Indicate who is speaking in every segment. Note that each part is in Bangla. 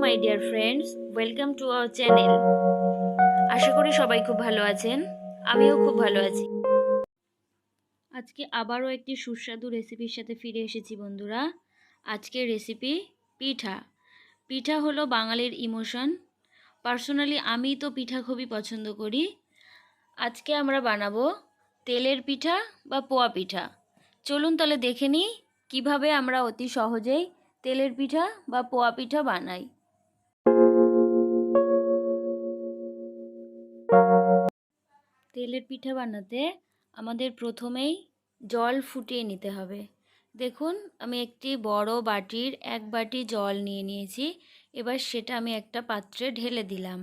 Speaker 1: My dear friends, welcome to our channel. আশা করি সবাই খুব ভালো আছেন। আমিও খুব ভালো আছি। আজকে আবারও একটি সুস্বাদু রেসিপির সাথে ফিরে এসেছি বন্ধুরা। আজকের রেসিপি পিঠা। পিঠা হলো বাঙালির ইমোশন। পার্সোনালি আমি তো পিঠা খুবই পছন্দ করি। আজকে আমরা বানাবো তেলের পিঠা বা পোয়া পিঠা। চলুন তাহলে দেখে নিই কীভাবে আমরা অতি সহজেই তেলের পিঠা বা পোয়া পিঠা বানাই। তেলের পিঠা বানাতে আমাদের প্রথমেই জল ফুটিয়ে নিতে হবে। দেখুন, আমি একটি বড় বাটির 1 বাটি জল নিয়ে নিয়েছি। এবার সেটা আমি একটা পাত্রে ঢেলে দিলাম।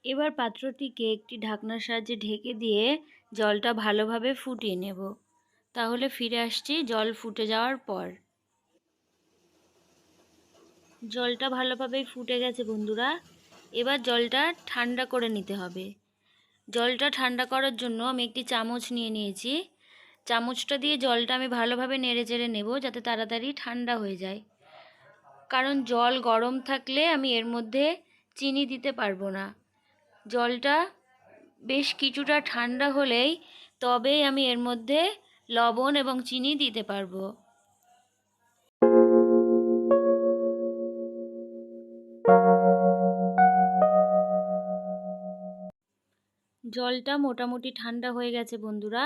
Speaker 1: এবার পাত্রটিকে একটি ঢাকনার সাহায্যে ঢেকে দিয়ে জলটা ভালোভাবে ফুটিয়ে নেব। তাহলে ফিরে আসছি জল ফুটে যাওয়ার পর। জলটা ভালোভাবে ফুটে গেছে বন্ধুরা। এবার জলটা ঠান্ডা করে নিতে হবে। জলটা ঠান্ডা করার জন্য আমি একটি চামচ নিয়ে নিয়েছি। চামচটা দিয়ে জলটা আমি ভালোভাবে নেড়েচেড়ে নেব যাতে তাড়াতাড়ি ঠান্ডা হয়ে যায়। কারণ জল গরম থাকলে আমি এর মধ্যে চিনি দিতে পারবো না। জলটা বেশ কিছুটা ঠান্ডা হলেই তবেই আমি এর মধ্যে লবণ এবং চিনি দিতে পারবো। জলটা মোটামুটি ঠান্ডা হয়ে গেছে বন্ধুরা।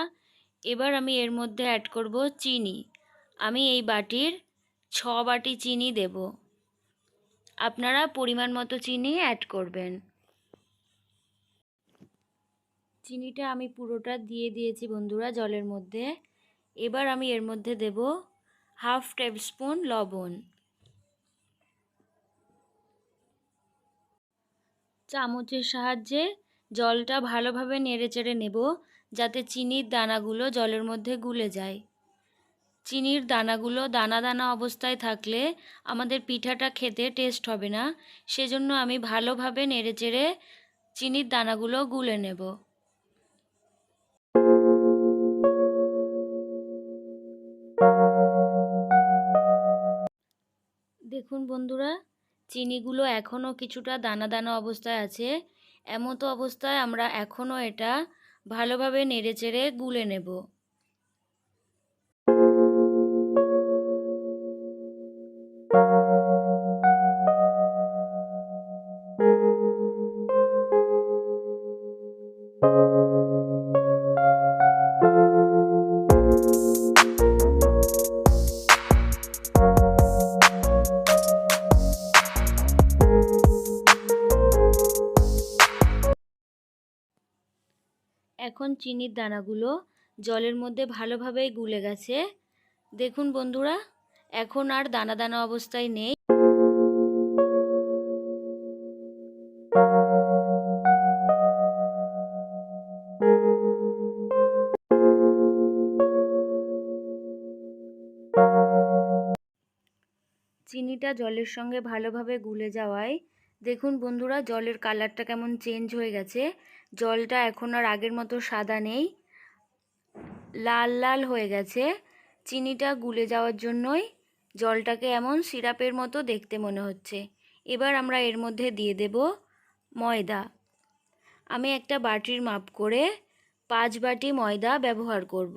Speaker 1: এবার আমি এর মধ্যে অ্যাড করব চিনি। আমি এই বাটির 6 বাটি চিনি দেব। আপনারা পরিমাণ মতো চিনি অ্যাড করবেন। চিনিটা আমি পুরোটা দিয়ে দিয়েছি বন্ধুরা জলের মধ্যে। এবার আমি এর মধ্যে দেব 1/2 টেবিল স্পুন লবণ। চামচের সাহায্যে জলটা ভালোভাবে নেড়েচেড়ে নেব যাতে চিনির দানাগুলো জলের মধ্যে গুলে যায়। চিনির দানাগুলো দানা দানা অবস্থায় থাকলে আমাদের পিঠাটা খেতে টেস্ট হবে না। সেজন্য আমি ভালোভাবে নেড়েচেড়ে চিনির দানাগুলো গুলে নেব। দেখুন বন্ধুরা, চিনিগুলো এখনও কিছুটা দানা দানা অবস্থায় আছে। এমতো অবস্থায় আমরা এখনও এটা ভালোভাবে নেড়েচেড়ে গুলে নেব। এখন চিনির দানাগুলো জলের মধ্যে ভালোভাবেই গুলে গেছে। দেখুন বন্ধুরা, এখন আর দানা দানা অবস্থায় নেই। চিনিটা জলের সঙ্গে ভালোভাবে গুলে যাওয়ায় দেখুন বন্ধুরা, জলের কালারটা কেমন চেঞ্জ হয়ে গেছে। জলটা এখন আর আগের মতো সাদা নেই, লাল লাল হয়ে গেছে। চিনিটা গুলে যাওয়ার জন্যই জলটাকে এমন সিরাপের মতো দেখতে মনে হচ্ছে। এবার আমরা এর মধ্যে দিয়ে দেব ময়দা। আমি একটা বাটির মাপ করে 5 বাটি ময়দা ব্যবহার করব।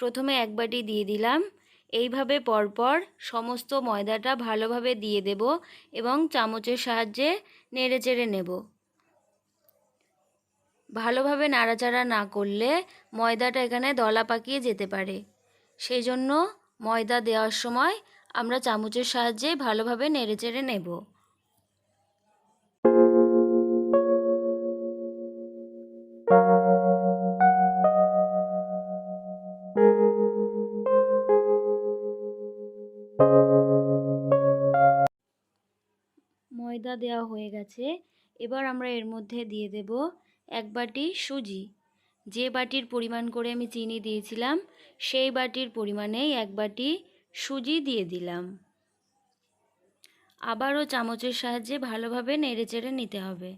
Speaker 1: প্রথমে 1 বাটি দিয়ে দিলাম। এইভাবে পরপর সমস্ত ময়দাটা ভালোভাবে দিয়ে দেব এবং চামচের সাহায্যে নেড়েচেড়ে নেব। ভালোভাবে নাড়াচাড়া না করলে ময়দাটা এখানে দলা পাকিয়ে যেতে পারে। সেই জন্য ময়দা দেওয়ার সময় আমরা চামচের সাহায্যে ভালোভাবে নেড়েচেড়ে নেব। ময়দা দেওয়া হয়ে গেছে। এবার আমরা এর মধ্যে দিয়ে দেব 1 বাটি সুজি। যে বাটির পরিমাণ করে আমি চিনি দিয়েছিলাম সেই বাটির পরিমাণেই 1 বাটি সুজি দিয়ে দিলাম। আবারও চামচের সাহায্যে ভালোভাবে নেড়েচেড়ে নিতে হবে।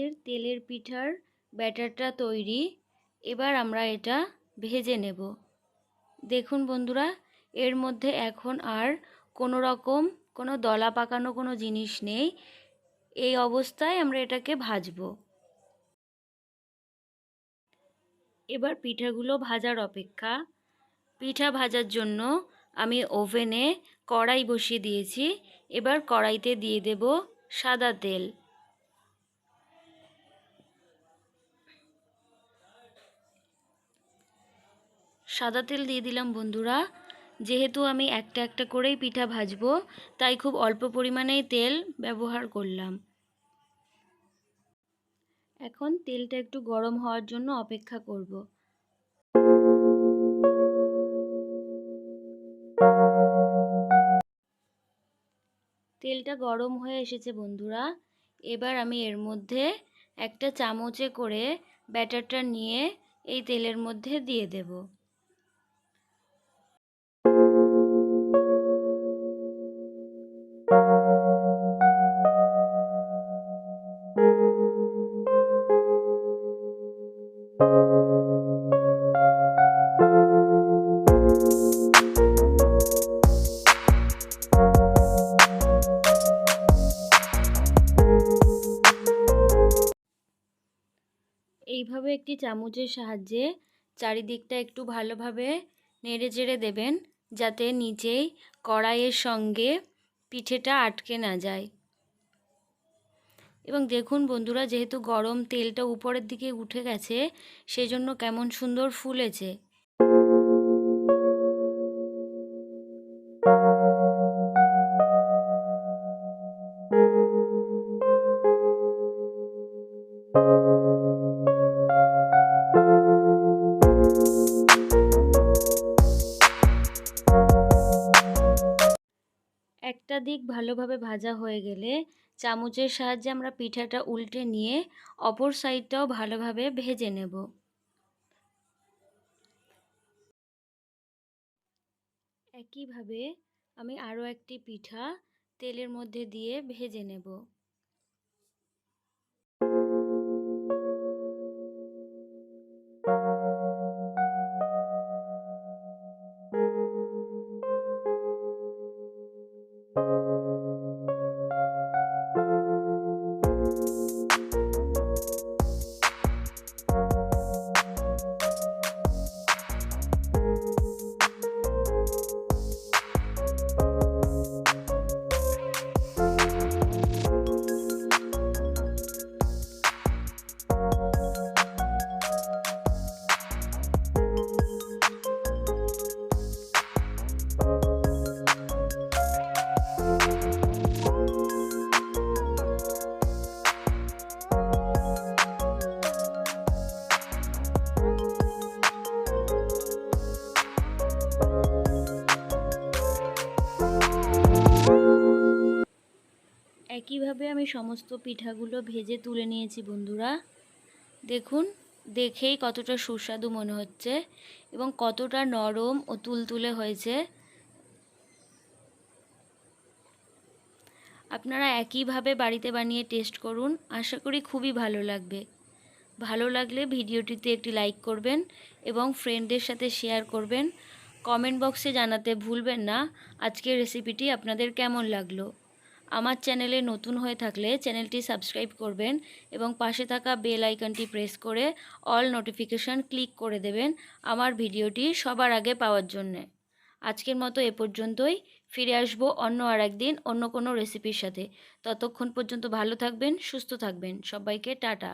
Speaker 1: আমাদের তেলের পিঠার ব্যাটারটা তৈরি। এবার আমরা এটা ভেজে নেব। দেখুন বন্ধুরা, এর মধ্যে এখন আর কোনো রকম কোনো দলা পাকানো কোনো জিনিস নেই। এই অবস্থায় আমরা এটাকে ভাজবো। এবার পিঠাগুলো ভাজার অপেক্ষা। পিঠা ভাজার জন্য আমি ওভেনে কড়াই বসিয়ে দিয়েছি। এবার কড়াইতে দিয়ে দেব সাদা তেল। সাদা তেল দিয়ে দিলাম বন্ধুরা। যেহেতু আমি একটা একটা করেই পিঠা ভাজবো, তাই খুব অল্প পরিমাণেই তেল ব্যবহার করলাম। এখন তেলটা একটু গরম হওয়ার জন্য অপেক্ষা করব। তেলটা গরম হয়ে এসেছে বন্ধুরা। এবার আমি এর মধ্যে একটা চামচে করে ব্যাটারটা নিয়ে এই তেলের মধ্যে দিয়ে দেব। এইভাবে একটি চামচের সাহায্যে চারিদিকটা একটু ভালোভাবে নেড়ে চেড়ে দেবেন, যাতে নিচেই কড়াইয়ের সঙ্গে পিঠেটা আটকে না যায়। এবং দেখুন বন্ধুরা, যেহেতু গরম তেলটা উপরের দিকে উঠে গেছে, সেজন্য কেমন সুন্দর ফুলেছে। একটা দিক ভালোভাবে ভাজা হয়ে গেলে চামচের সাহায্যে আমরা পিঠাটা উল্টে নিয়ে অপর সাইডটাও ভালোভাবে ভেজে নেব। একইভাবে আমি আরও একটি পিঠা তেলের মধ্যে দিয়ে ভেজে নেব। একইভাবে আমি সমস্ত পিঠাগুলো ভেজে তুলে নিয়েছি বন্ধুরা। দেখুন, দেখেই কতটা সুস্বাদু মনে হচ্ছে এবং কতটা নরম ও তুলতুলে হয়েছে। আপনারা একইভাবে বাড়িতে বানিয়ে টেস্ট করুন, আশা করি খুবই ভালো লাগবে। ভালো লাগলে ভিডিওটিতে একটি লাইক করবেন এবং ফ্রেন্ডদের সাথে শেয়ার করবেন। কমেন্ট বক্সে জানাতে ভুলবেন না আজকের রেসিপিটি আপনাদের কেমন লাগলো। আমার চ্যানেলে নতুন হয়ে থাকলে চ্যানেলটি সাবস্ক্রাইব করবেন এবং পাশে থাকা বেল আইকনটি প্রেস করে অল নোটিফিকেশন ক্লিক করে দেবেন আমার ভিডিওটি সবার আগে পাওয়ার জন্যে। আজকের মতো এ পর্যন্তই। ফিরে আসবো অন্য আর একদিন অন্য কোনো রেসিপির সাথে। ততক্ষণ পর্যন্ত ভালো থাকবেন, সুস্থ থাকবেন। সবাইকে টাটা।